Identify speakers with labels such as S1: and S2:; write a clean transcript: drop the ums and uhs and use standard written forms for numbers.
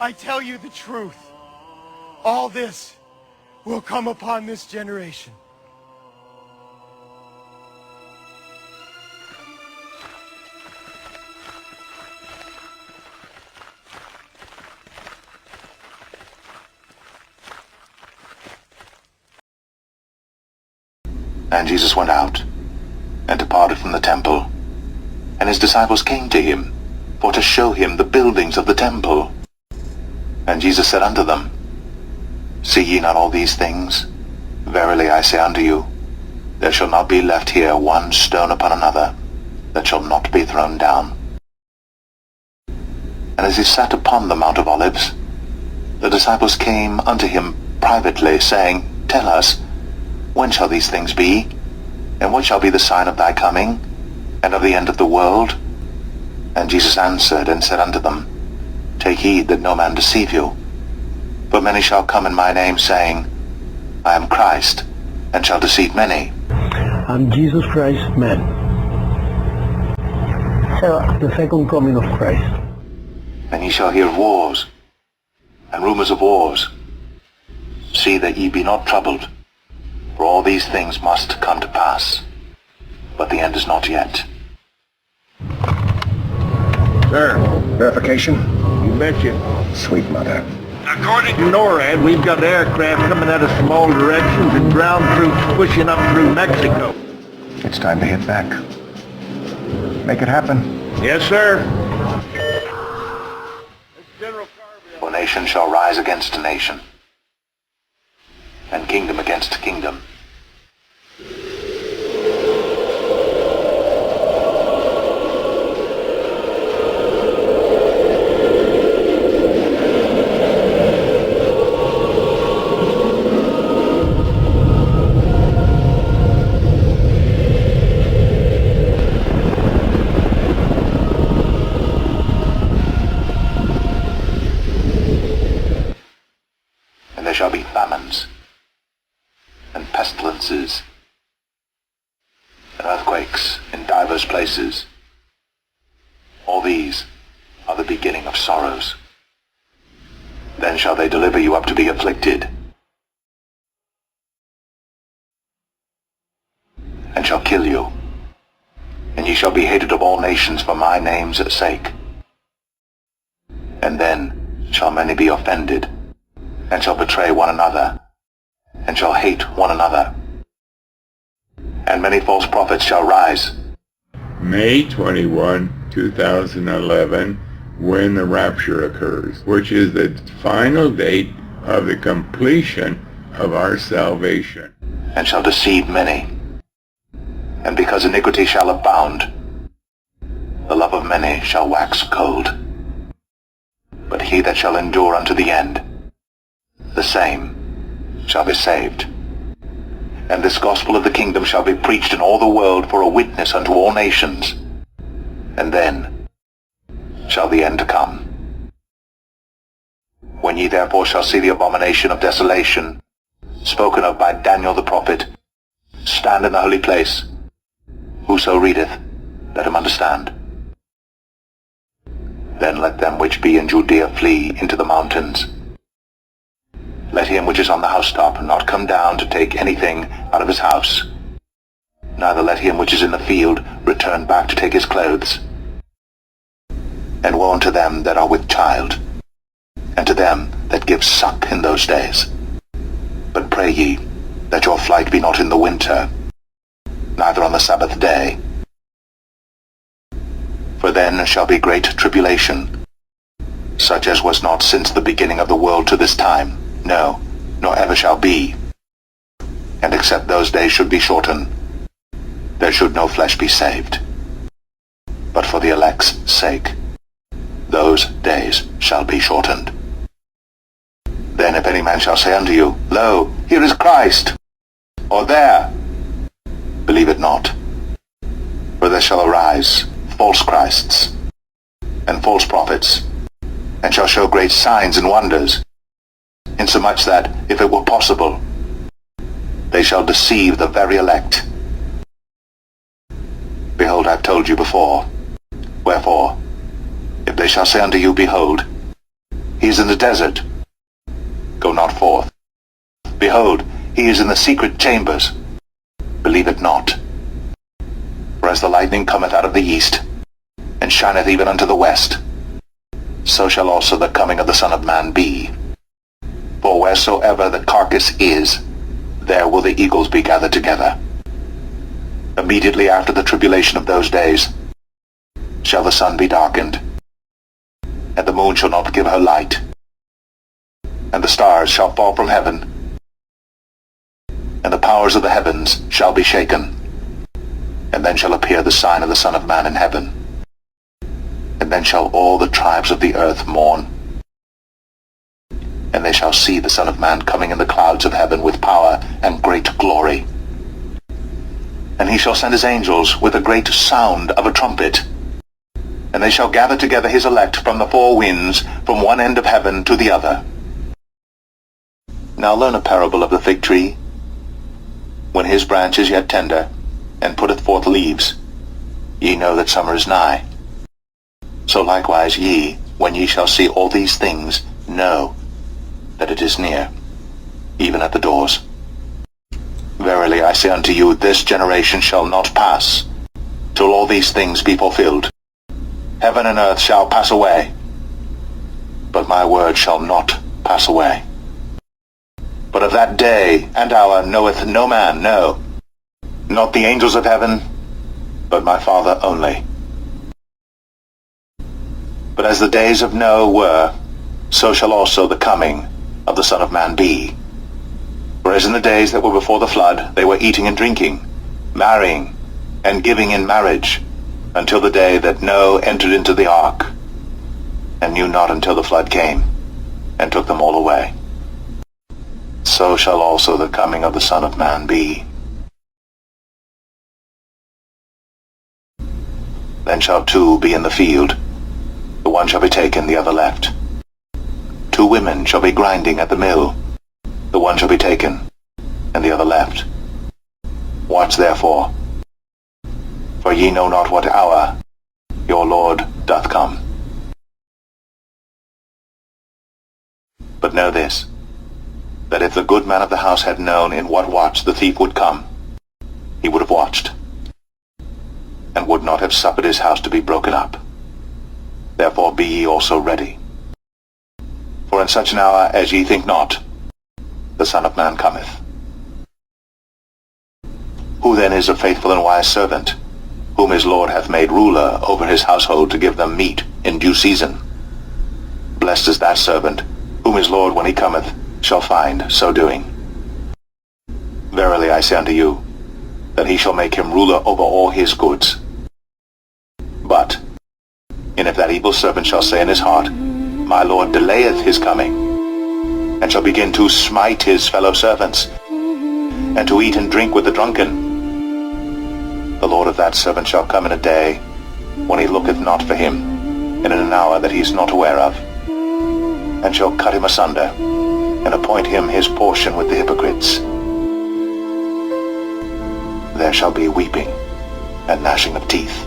S1: I tell you the truth. All this will come upon this generation.
S2: And Jesus went out, and departed from the temple. And his disciples came to him, for to show him the buildings of the temple. And Jesus said unto them, See ye not all these things? Verily I say unto you, there shall not be left here one stone upon another, that shall not be thrown down. And as he sat upon the Mount of Olives, the disciples came unto him privately, saying, Tell us, when shall these things be? And what shall be the sign of thy coming, and of the end of the world? And Jesus answered and said unto them, Take heed that no man deceive you. For many shall come in my name, saying, I am Christ, and shall deceive many.
S3: I'm Jesus Christ, man. So, the second coming of Christ.
S2: And ye shall hear of wars, and rumors of wars. See that ye be not troubled, for all these things must come to pass, but the end is not yet.
S4: Sir, verification?
S5: You betcha.
S4: Sweet mother.
S5: According to NORAD, we've got aircraft coming at us from all directions and ground troops pushing up through Mexico.
S4: It's time to hit back. Make it happen.
S5: Yes, sir.
S2: For nation shall rise against nation, and kingdom against kingdom. And there shall be famines, and pestilences, and earthquakes in divers places. All these are the beginning of sorrows. Then shall they deliver you up to be afflicted, and shall kill you, and ye shall be hated of all nations for my name's sake. And then shall many be offended, and shall betray one another, and shall hate one another. And many false prophets shall rise.
S6: May 21, 2011, when the rapture occurs, which is the final date of the completion of our salvation.
S2: And shall deceive many. And because iniquity shall abound, the love of many shall wax cold. But he that shall endure unto the end, the same shall be saved. And this gospel of the kingdom shall be preached in all the world for a witness unto all nations. And then shall the end come. When ye therefore shall see the abomination of desolation, spoken of by Daniel the prophet, stand in the holy place. Whoso readeth, let him understand. Then let them which be in Judea flee into the mountains. Let him which is on the housetop not come down to take anything out of his house. Neither let him which is in the field return back to take his clothes. And woe unto them that are with child, and to them that give suck in those days. But pray ye, that your flight be not in the winter, neither on the Sabbath day. For then shall be great tribulation, such as was not since the beginning of the world to this time, no, nor ever shall be. And except those days should be shortened, there should no flesh be saved. But for the elect's sake, those days shall be shortened. Then if any man shall say unto you, Lo, here is Christ, or there, believe it not. For there shall arise false Christs, and false prophets, and shall show great signs and wonders, insomuch that, if it were possible, they shall deceive the very elect. Behold, I have told you before. Wherefore, if they shall say unto you, Behold, he is in the desert. Go not forth. Behold, he is in the secret chambers. Believe it not. For as the lightning cometh out of the east, and shineth even unto the west, so shall also the coming of the Son of Man be. For wheresoever the carcass is, there will the eagles be gathered together. Immediately after the tribulation of those days shall the sun be darkened, and the moon shall not give her light, and the stars shall fall from heaven, and the powers of the heavens shall be shaken. And then shall appear the sign of the Son of Man in heaven. And then shall all the tribes of the earth mourn. And they shall see the Son of Man coming in the clouds of heaven with power and great glory. And he shall send his angels with a great sound of a trumpet. And they shall gather together his elect from the four winds, from one end of heaven to the other. Now learn a parable of the fig tree. When his branch is yet tender, and putteth forth leaves, ye know that summer is nigh. So likewise ye, when ye shall see all these things, know that it is near, even at the doors. Verily I say unto you, this generation shall not pass, till all these things be fulfilled. Heaven and earth shall pass away, but my word shall not pass away. But of that day and hour knoweth no man, no, not the angels of heaven, but my Father only. But as the days of Noah were, so shall also the coming of the Son of Man be. For as in the days that were before the flood, they were eating and drinking, marrying, and giving in marriage, until the day that Noah entered into the ark, and knew not until the flood came, and took them all away. So shall also the coming of the Son of Man be. Then shall two be in the field, the one shall be taken, the other left. Two women shall be grinding at the mill, the one shall be taken, and the other left. Watch therefore, for ye know not what hour your Lord doth come. But know this, that if the good man of the house had known in what watch the thief would come, he would have watched, and would not have suffered his house to be broken up. Therefore be ye also ready. For in such an hour as ye think not, the Son of Man cometh. Who then is a faithful and wise servant, whom his Lord hath made ruler over his household to give them meat in due season? Blessed is that servant, whom his Lord when he cometh shall find so doing. Verily I say unto you, that he shall make him ruler over all his goods. But, and if that evil servant shall say in his heart, my Lord delayeth his coming, and shall begin to smite his fellow servants, and to eat and drink with the drunken, the Lord of that servant shall come in a day when he looketh not for him, and in an hour that he is not aware of, and shall cut him asunder, and appoint him his portion with the hypocrites. There shall be weeping and gnashing of teeth.